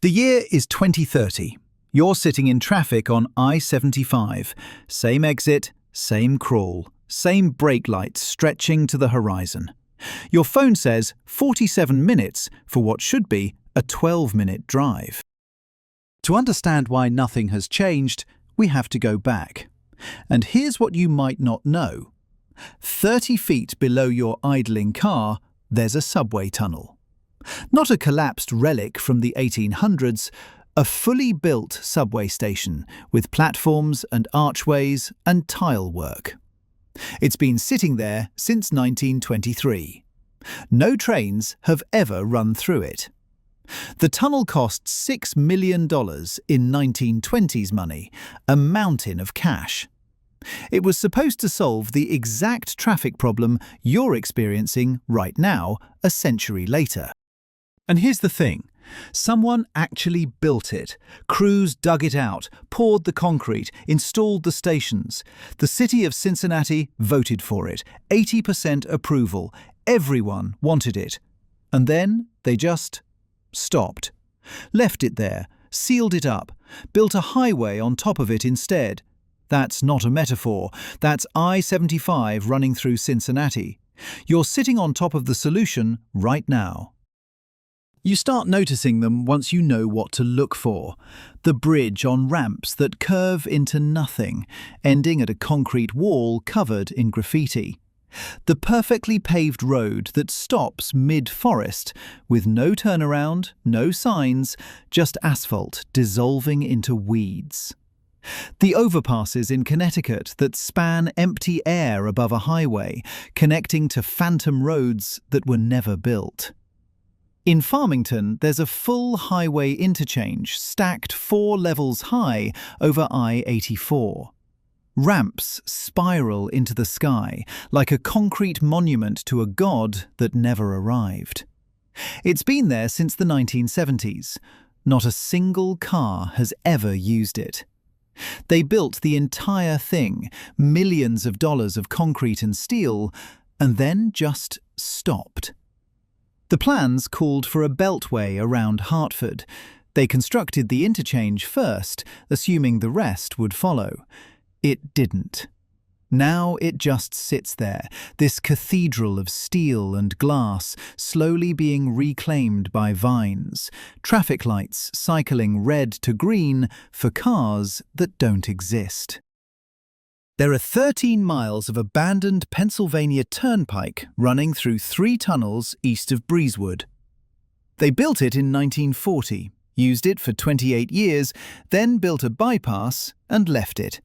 The year is 2030. You're sitting in traffic on I-75. Same exit, same crawl, same brake lights stretching to the horizon. Your phone says 47 minutes for what should be a 12-minute drive. To understand why nothing has changed, we have to go back. And here's what you might not know. 30 feet below your idling car, there's a subway tunnel. Not a collapsed relic from the 1800s, a fully built subway station with platforms and archways and tile work. It's been sitting there since 1923. No trains have ever run through it. The tunnel cost $6 million in 1920s money, a mountain of cash. It was supposed to solve the exact traffic problem you're experiencing right now, a century later. And here's the thing. Someone actually built it. Crews dug it out, poured the concrete, installed the stations. The city of Cincinnati voted for it. 80% approval. Everyone wanted it. And then they just stopped. Left it there, sealed it up, built a highway on top of it instead. That's not a metaphor. That's I-75 running through Cincinnati. You're sitting on top of the solution right now. You start noticing them once you know what to look for. The bridge on ramps that curve into nothing, ending at a concrete wall covered in graffiti. The perfectly paved road that stops mid-forest, with no turnaround, no signs, just asphalt dissolving into weeds. The overpasses in Connecticut that span empty air above a highway, connecting to phantom roads that were never built. In Farmington, there's a full highway interchange stacked 4 levels high over I-84. Ramps spiral into the sky like a concrete monument to a god that never arrived. It's been there since the 1970s. Not a single car has ever used it. They built the entire thing, millions of dollars of concrete and steel, and then just stopped. The plans called for a beltway around Hartford. They constructed the interchange first, assuming the rest would follow. It didn't. Now it just sits there, this cathedral of steel and glass, slowly being reclaimed by vines, traffic lights cycling red to green for cars that don't exist. There are 13 miles of abandoned Pennsylvania Turnpike running through 3 tunnels east of Breezewood. They built it in 1940, used it for 28 years, then built a bypass and left it.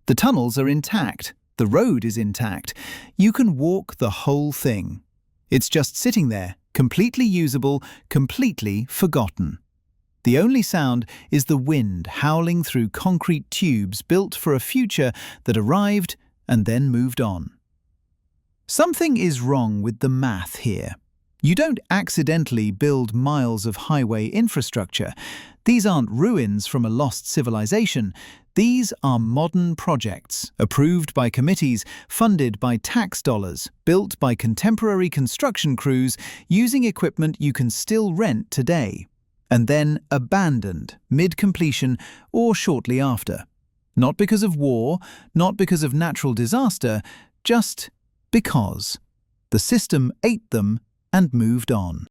The tunnels are intact. The road is intact. You can walk the whole thing. It's just sitting there, completely usable, completely forgotten. The only sound is the wind howling through concrete tubes built for a future that arrived and then moved on. Something is wrong with the math here. You don't accidentally build miles of highway infrastructure. These aren't ruins from a lost civilization. These are modern projects, approved by committees, funded by tax dollars, built by contemporary construction crews using equipment you can still rent today, and then abandoned mid-completion or shortly after. Not because of war, not because of natural disaster, just because. The system ate them and moved on.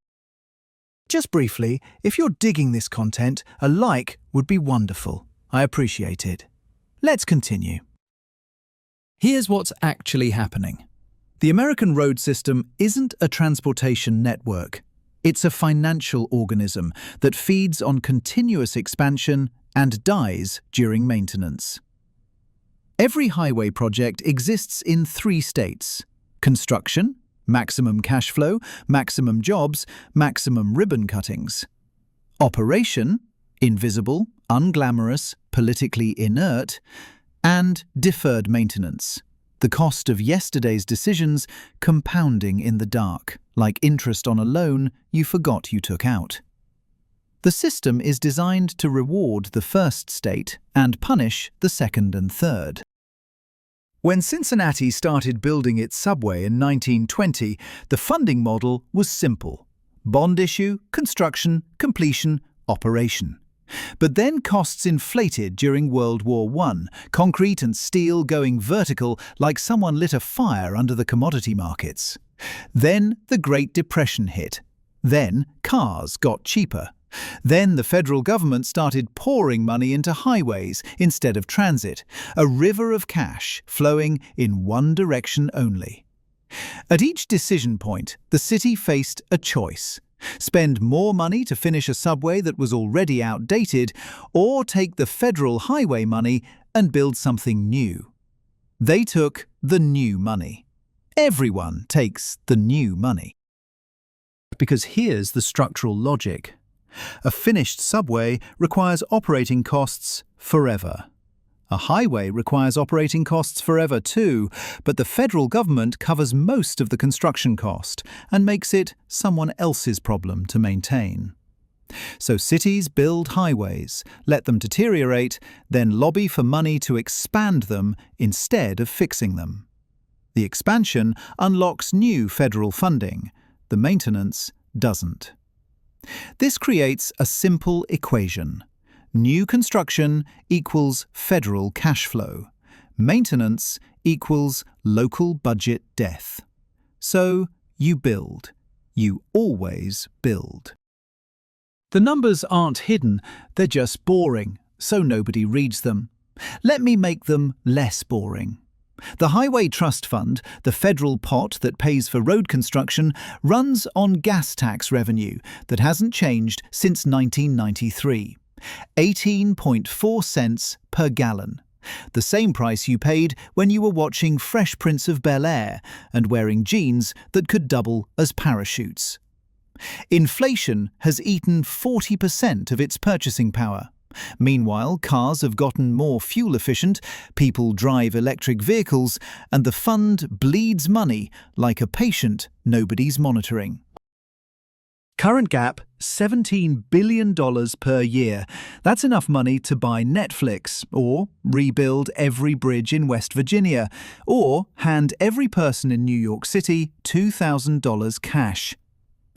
Just briefly, if you're digging this content, a like would be wonderful. I appreciate it. Let's continue. Here's what's actually happening. The American road system isn't a transportation network. It's a financial organism that feeds on continuous expansion and dies during maintenance. Every highway project exists in 3 states: construction, maximum cash flow, maximum jobs, maximum ribbon cuttings. Operation, invisible, unglamorous, politically inert, and deferred maintenance, the cost of yesterday's decisions compounding in the dark, like interest on a loan you forgot you took out. The system is designed to reward the first state and punish the second and third. When Cincinnati started building its subway in 1920, the funding model was simple: bond issue, construction, completion, operation. But then costs inflated during World War I, concrete and steel going vertical like someone lit a fire under the commodity markets. Then the Great Depression hit. Then cars got cheaper. Then the federal government started pouring money into highways instead of transit, a river of cash flowing in one direction only. At each decision point, the city faced a choice: spend more money to finish a subway that was already outdated, or take the federal highway money and build something new. They took the new money. Everyone takes the new money. Because here's the structural logic. A finished subway requires operating costs forever. A highway requires operating costs forever too, but the federal government covers most of the construction cost and makes it someone else's problem to maintain. So cities build highways, let them deteriorate, then lobby for money to expand them instead of fixing them. The expansion unlocks new federal funding. The maintenance doesn't. This creates a simple equation. New construction equals federal cash flow. Maintenance equals local budget death. So you build. You always build. The numbers aren't hidden, they're just boring, so nobody reads them. Let me make them less boring. The Highway Trust Fund, the federal pot that pays for road construction, runs on gas tax revenue that hasn't changed since 1993. 18.4 cents per gallon. The same price you paid when you were watching Fresh Prince of Bel-Air and wearing jeans that could double as parachutes. Inflation has eaten 40% of its purchasing power. Meanwhile, cars have gotten more fuel efficient, people drive electric vehicles, and the fund bleeds money like a patient nobody's monitoring. Current gap, $17 billion per year. That's enough money to buy Netflix, or rebuild every bridge in West Virginia, or hand every person in New York City $2,000 cash.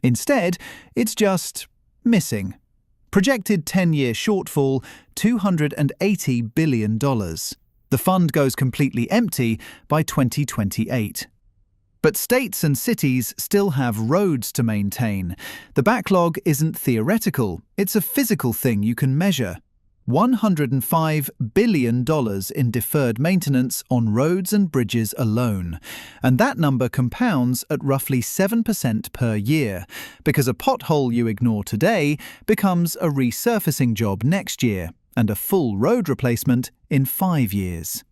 Instead, it's just missing. Projected 10-year shortfall, $280 billion. The fund goes completely empty by 2028. But states and cities still have roads to maintain. The backlog isn't theoretical, it's a physical thing you can measure. $105 billion in deferred maintenance on roads and bridges alone. And that number compounds at roughly 7% per year, because a pothole you ignore today becomes a resurfacing job next year and a full road replacement in 5 years.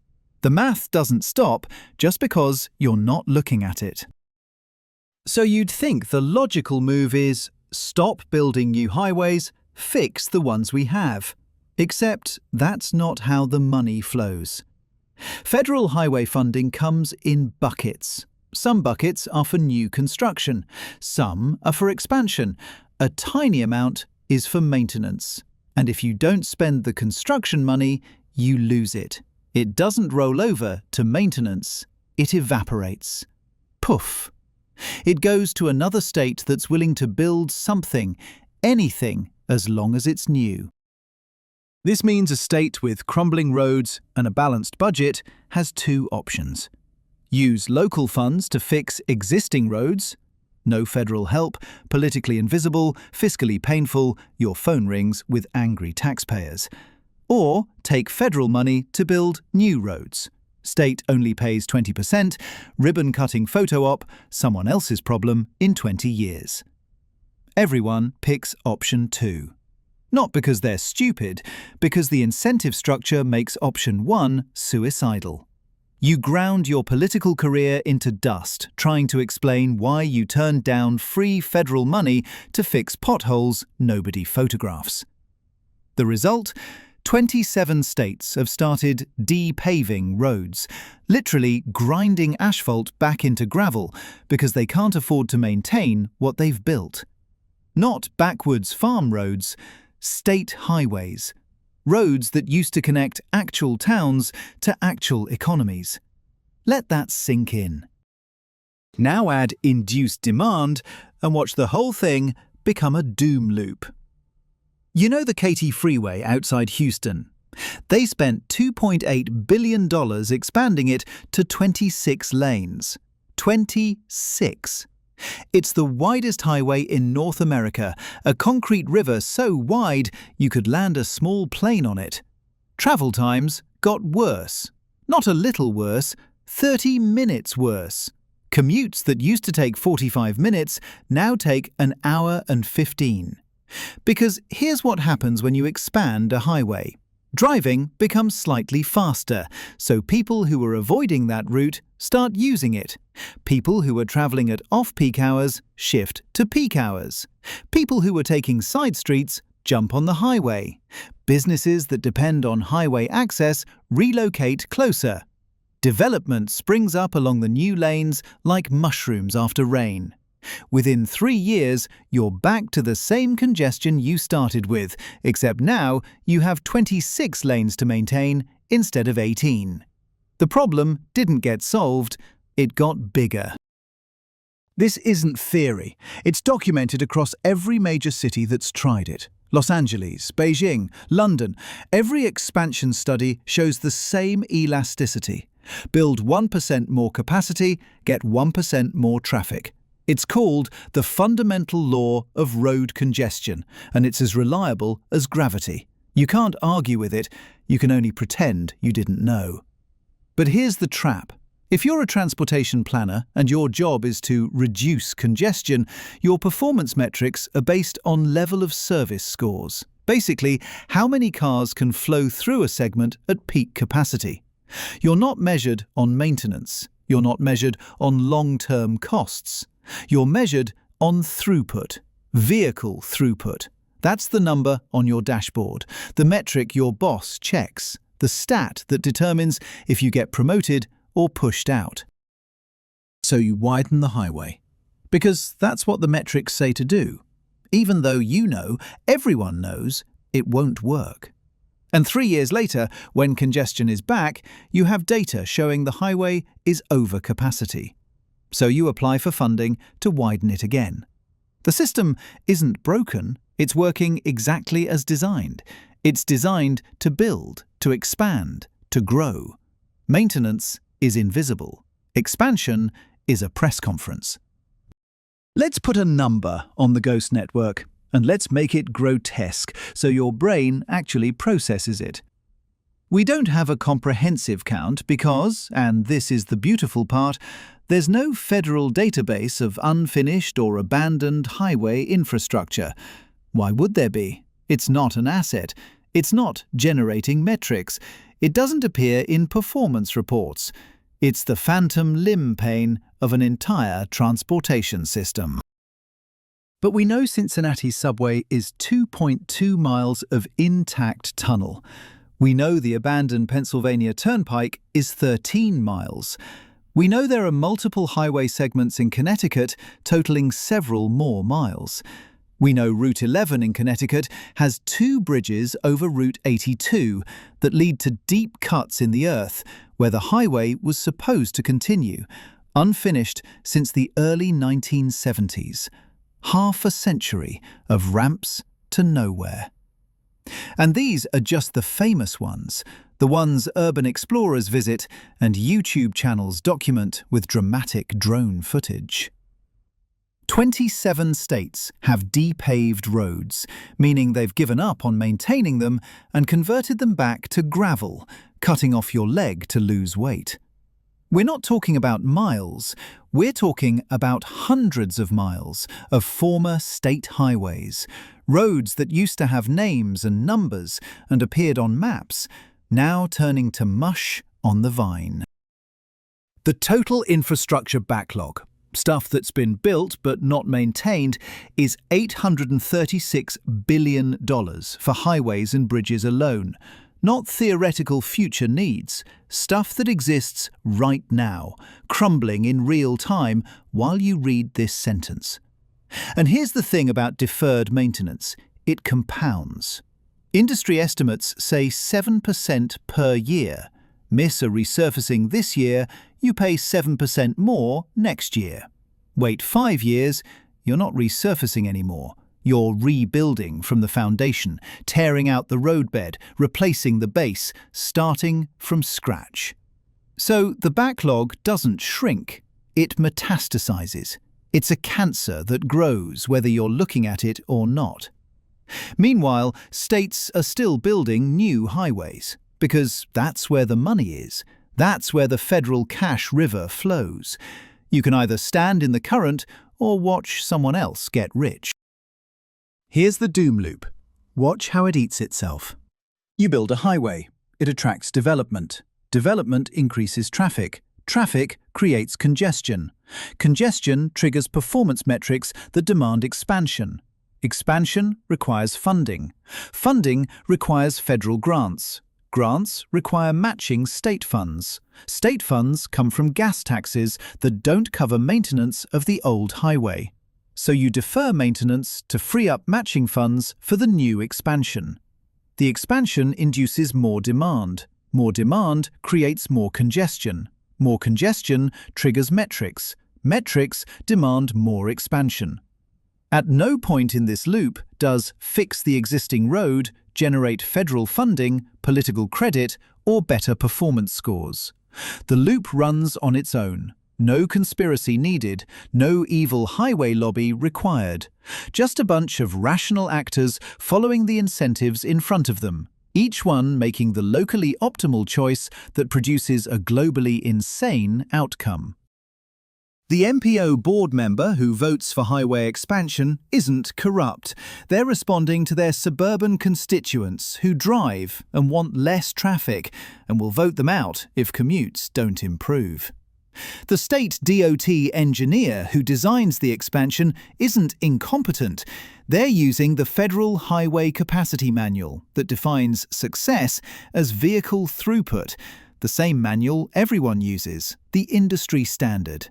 The math doesn't stop just because you're not looking at it. So you'd think the logical move is stop building new highways, fix the ones we have. Except that's not how the money flows. Federal highway funding comes in buckets. Some buckets are for new construction, some are for expansion. A tiny amount is for maintenance. And if you don't spend the construction money, you lose it. It doesn't roll over to maintenance, it evaporates. Poof! It goes to another state that's willing to build something, anything, as long as it's new. This means a state with crumbling roads and a balanced budget has two options. Use local funds to fix existing roads. No federal help, politically invisible, fiscally painful, your phone rings with angry taxpayers. Or take federal money to build new roads. State only pays 20%, ribbon-cutting photo op, someone else's problem in 20 years. Everyone picks option 2. Not because they're stupid, because the incentive structure makes option 1 suicidal. You ground your political career into dust trying to explain why you turned down free federal money to fix potholes nobody photographs. The result? 27 states have started de-paving roads, literally grinding asphalt back into gravel because they can't afford to maintain what they've built. Not backwoods farm roads, state highways, roads that used to connect actual towns to actual economies. Let that sink in. Now add induced demand and watch the whole thing become a doom loop. You know the Katy Freeway outside Houston? They spent $2.8 billion expanding it to 26 lanes. 26. It's the widest highway in North America, a concrete river so wide you could land a small plane on it. Travel times got worse. Not a little worse, 30 minutes worse. Commutes that used to take 45 minutes now take an hour and 15. Because here's what happens when you expand a highway. Driving becomes slightly faster, so people who were avoiding that route start using it. People who were travelling at off-peak hours shift to peak hours. People who were taking side streets jump on the highway. Businesses that depend on highway access relocate closer. Development springs up along the new lanes like mushrooms after rain. Within 3 years, you're back to the same congestion you started with, except now you have 26 lanes to maintain instead of 18. The problem didn't get solved, it got bigger. This isn't theory. It's documented across every major city that's tried it. Los Angeles, Beijing, London. Every expansion study shows the same elasticity. Build 1% more capacity, get 1% more traffic. It's called the fundamental law of road congestion, and it's as reliable as gravity. You can't argue with it, you can only pretend you didn't know. But here's the trap. If you're a transportation planner and your job is to reduce congestion, your performance metrics are based on level of service scores. Basically, how many cars can flow through a segment at peak capacity. You're not measured on maintenance. You're not measured on long-term costs. You're measured on throughput, vehicle throughput. That's the number on your dashboard, the metric your boss checks, the stat that determines if you get promoted or pushed out. So you widen the highway, because that's what the metrics say to do, even though you know, everyone knows, it won't work. And 3 years later, when congestion is back, you have data showing the highway is over capacity. So you apply for funding to widen it again. The system isn't broken, it's working exactly as designed. It's designed to build, to expand, to grow. Maintenance is invisible. Expansion is a press conference. Let's put a number on the ghost network, and let's make it grotesque so your brain actually processes it. We don't have a comprehensive count because, and this is the beautiful part, there's no federal database of unfinished or abandoned highway infrastructure. Why would there be? It's not an asset. It's not generating metrics. It doesn't appear in performance reports. It's the phantom limb pain of an entire transportation system. But we know Cincinnati's subway is 2.2 miles of intact tunnel. We know the abandoned Pennsylvania Turnpike is 13 miles. We know there are multiple highway segments in Connecticut totaling several more miles. We know Route 11 in Connecticut has 2 bridges over Route 82 that lead to deep cuts in the earth where the highway was supposed to continue, unfinished since the early 1970s. Half a century of ramps to nowhere. And these are just the famous ones, the ones urban explorers visit and YouTube channels document with dramatic drone footage. 27 states have depaved roads, meaning they've given up on maintaining them and converted them back to gravel, cutting off your leg to lose weight. We're not talking about miles, we're talking about hundreds of miles of former state highways, roads that used to have names and numbers and appeared on maps, now turning to mush on the vine. The total infrastructure backlog, stuff that's been built but not maintained, is $836 billion for highways and bridges alone. Not theoretical future needs, stuff that exists right now, crumbling in real time while you read this sentence. And here's the thing about deferred maintenance, it compounds. Industry estimates say 7% per year. Miss a resurfacing this year, you pay 7% more next year. Wait 5 years, you're not resurfacing anymore. You're rebuilding from the foundation, tearing out the roadbed, replacing the base, starting from scratch. So the backlog doesn't shrink, it metastasizes. It's a cancer that grows whether you're looking at it or not. Meanwhile, states are still building new highways, because that's where the money is. That's where the federal cash river flows. You can either stand in the current or watch someone else get rich. Here's the doom loop. Watch how it eats itself. You build a highway. It attracts development. Development increases traffic. Traffic creates congestion. Congestion triggers performance metrics that demand expansion. Expansion requires funding. Funding requires federal grants. Grants require matching state funds. State funds come from gas taxes that don't cover maintenance of the old highway. So you defer maintenance to free up matching funds for the new expansion. The expansion induces more demand. More demand creates more congestion. More congestion triggers metrics. Metrics demand more expansion. At no point in this loop does fix the existing road generate federal funding, political credit, or better performance scores. The loop runs on its own. No conspiracy needed, no evil highway lobby required. Just a bunch of rational actors following the incentives in front of them, each one making the locally optimal choice that produces a globally insane outcome. The MPO board member who votes for highway expansion isn't corrupt. They're responding to their suburban constituents who drive and want less traffic and will vote them out if commutes don't improve. The state DOT engineer who designs the expansion isn't incompetent. They're using the Federal Highway Capacity Manual that defines success as vehicle throughput, the same manual everyone uses, the industry standard.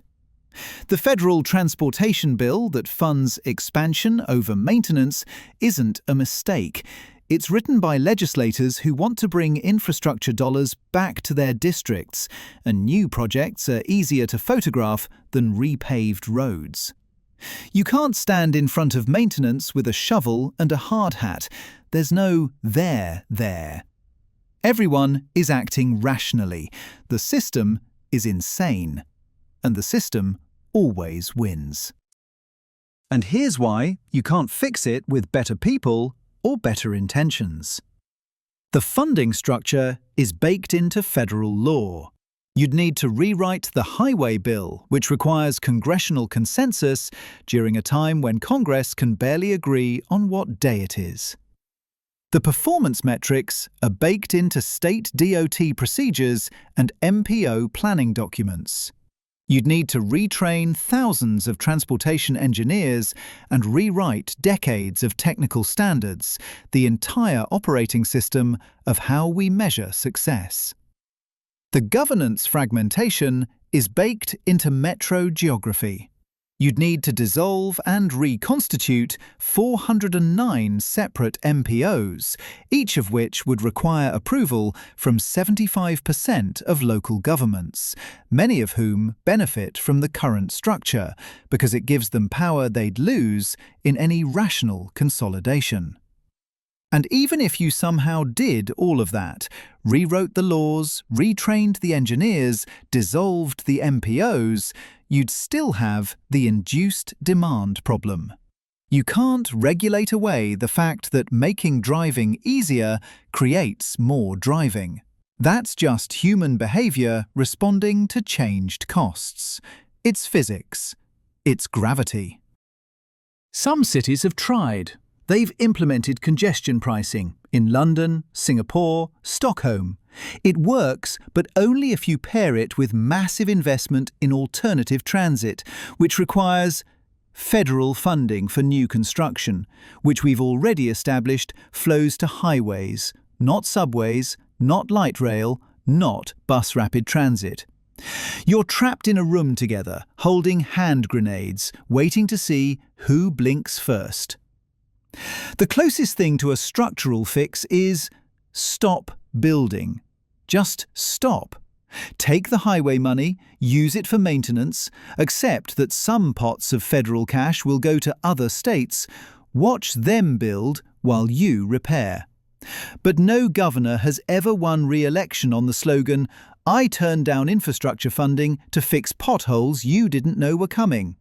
The federal transportation bill that funds expansion over maintenance isn't a mistake. It's written by legislators who want to bring infrastructure dollars back to their districts, and new projects are easier to photograph than repaved roads. You can't stand in front of maintenance with a shovel and a hard hat. There's no there. Everyone is acting rationally. The system is insane. And the system always wins. And here's why you can't fix it with better people or better intentions. The funding structure is baked into federal law. You'd need to rewrite the highway bill, which requires congressional consensus during a time when Congress can barely agree on what day it is. The performance metrics are baked into state DOT procedures and MPO planning documents. You'd need to retrain thousands of transportation engineers and rewrite decades of technical standards, the entire operating system of how we measure success. The governance fragmentation is baked into metro geography. You'd need to dissolve and reconstitute 409 separate MPOs, each of which would require approval from 75% of local governments, many of whom benefit from the current structure because it gives them power they'd lose in any rational consolidation. And even if you somehow did all of that, rewrote the laws, retrained the engineers, dissolved the MPOs, you'd still have the induced demand problem. You can't regulate away the fact that making driving easier creates more driving. That's just human behavior responding to changed costs. It's physics. It's gravity. Some cities have tried. They've implemented congestion pricing in London, Singapore, Stockholm. It works, but only if you pair it with massive investment in alternative transit, which requires federal funding for new construction, which we've already established flows to highways, not subways, not light rail, not bus rapid transit. You're trapped in a room together, holding hand grenades, waiting to see who blinks first. The closest thing to a structural fix is stop building. Just stop. Take the highway money, use it for maintenance, accept that some pots of federal cash will go to other states, Watch them build while you repair. But no governor has ever won re-election on the slogan, "I turned down infrastructure funding to fix potholes you didn't know were coming."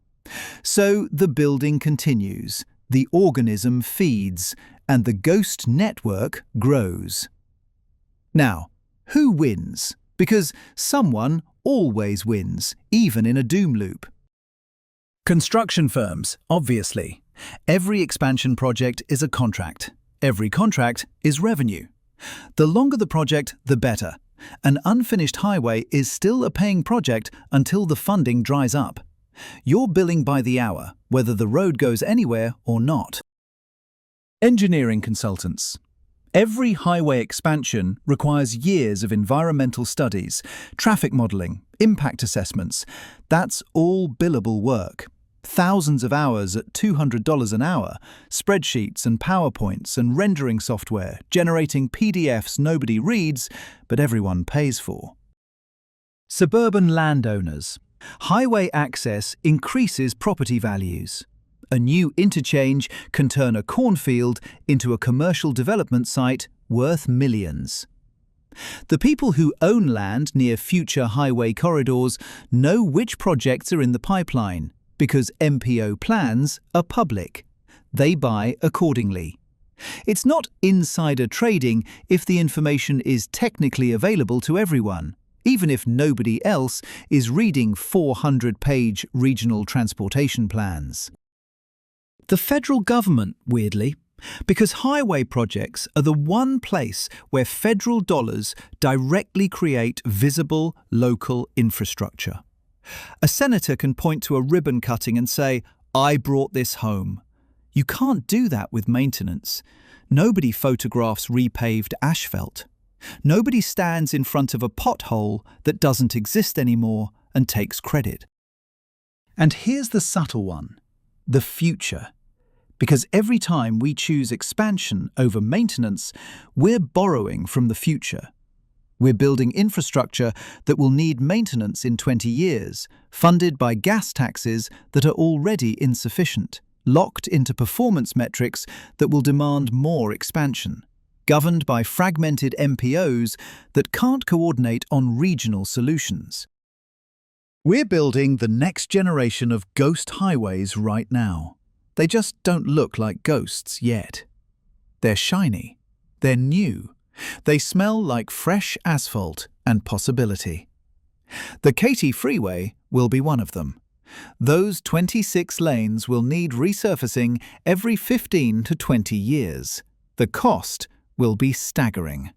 So the building continues, the organism feeds, and the ghost network grows. Now, who wins? Because someone always wins, even in a doom loop. Construction firms, obviously. Every expansion project is a contract. Every contract is revenue. The longer the project, the better. An unfinished highway is still a paying project until the funding dries up. You're billing by the hour, whether the road goes anywhere or not. Engineering consultants. Every highway expansion requires years of environmental studies, traffic modelling, impact assessments. That's all billable work. Thousands of hours at $200 an hour, spreadsheets and PowerPoints and rendering software, generating PDFs nobody reads, but everyone pays for. Suburban landowners. Highway access increases property values. A new interchange can turn a cornfield into a commercial development site worth millions. The people who own land near future highway corridors know which projects are in the pipeline, because MPO plans are public. They buy accordingly. It's not insider trading if the information is technically available to everyone, even if nobody else is reading 400-page regional transportation plans. The federal government, weirdly, because highway projects are the one place where federal dollars directly create visible local infrastructure. A senator can point to a ribbon cutting and say, "I brought this home." You can't do that with maintenance. Nobody photographs repaved asphalt. Nobody stands in front of a pothole that doesn't exist anymore and takes credit. And here's the subtle one: the future. Because every time we choose expansion over maintenance, we're borrowing from the future. We're building infrastructure that will need maintenance in 20 years, funded by gas taxes that are already insufficient, locked into performance metrics that will demand more expansion, governed by fragmented MPOs that can't coordinate on regional solutions. We're building the next generation of ghost highways right now. They just don't look like ghosts yet. They're shiny. They're new. They smell like fresh asphalt and possibility. The Katy Freeway will be one of them. Those 26 lanes will need resurfacing every 15 to 20 years. The cost will be staggering.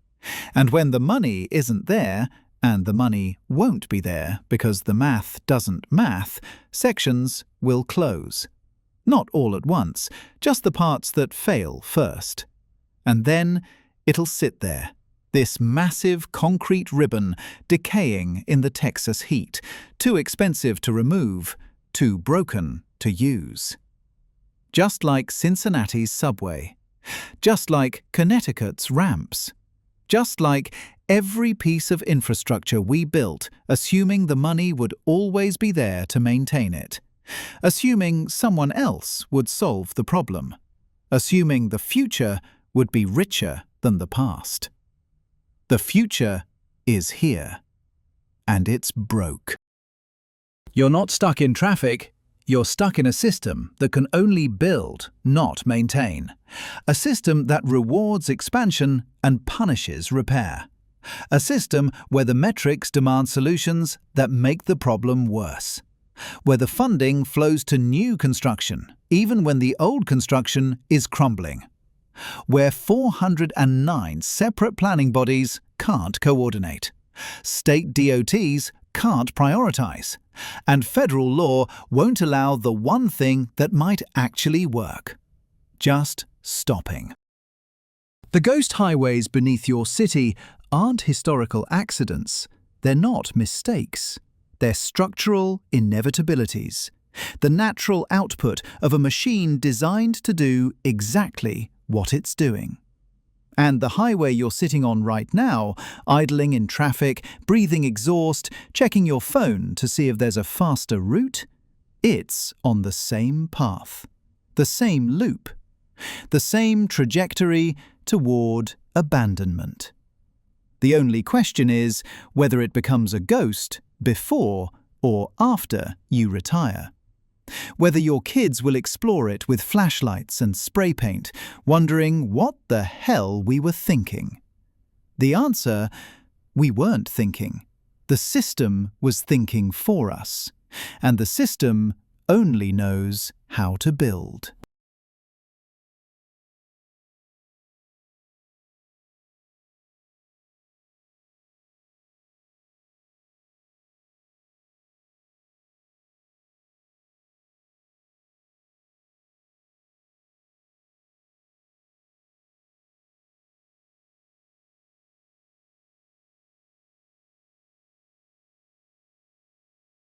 And when the money isn't there, and the money won't be there because the math doesn't math, sections will close. Not all at once, just the parts that fail first. And then it'll sit there, this massive concrete ribbon decaying in the Texas heat, too expensive to remove, too broken to use. Just like Cincinnati's subway. Just like Connecticut's ramps. Just like every piece of infrastructure we built, assuming the money would always be there to maintain it. Assuming someone else would solve the problem. Assuming the future would be richer than the past. The future is here. And it's broke. You're not stuck in traffic. You're stuck in a system that can only build, not maintain. A system that rewards expansion and punishes repair. A system where the metrics demand solutions that make the problem worse. Where the funding flows to new construction, even when the old construction is crumbling. Where 409 separate planning bodies can't coordinate. State DOTs can't prioritize. And federal law won't allow the one thing that might actually work. Just stopping. The ghost highways beneath your city aren't historical accidents. They're not mistakes. They're structural inevitabilities. The natural output of a machine designed to do exactly what it's doing. And the highway you're sitting on right now, idling in traffic, breathing exhaust, checking your phone to see if there's a faster route, it's on the same path, the same loop, The same trajectory toward abandonment. The only question is whether it becomes a ghost before or after you retire. Whether your kids will explore it with flashlights and spray paint, wondering what the hell we were thinking. The answer: we weren't thinking. The system was thinking for us, and the system only knows how to build.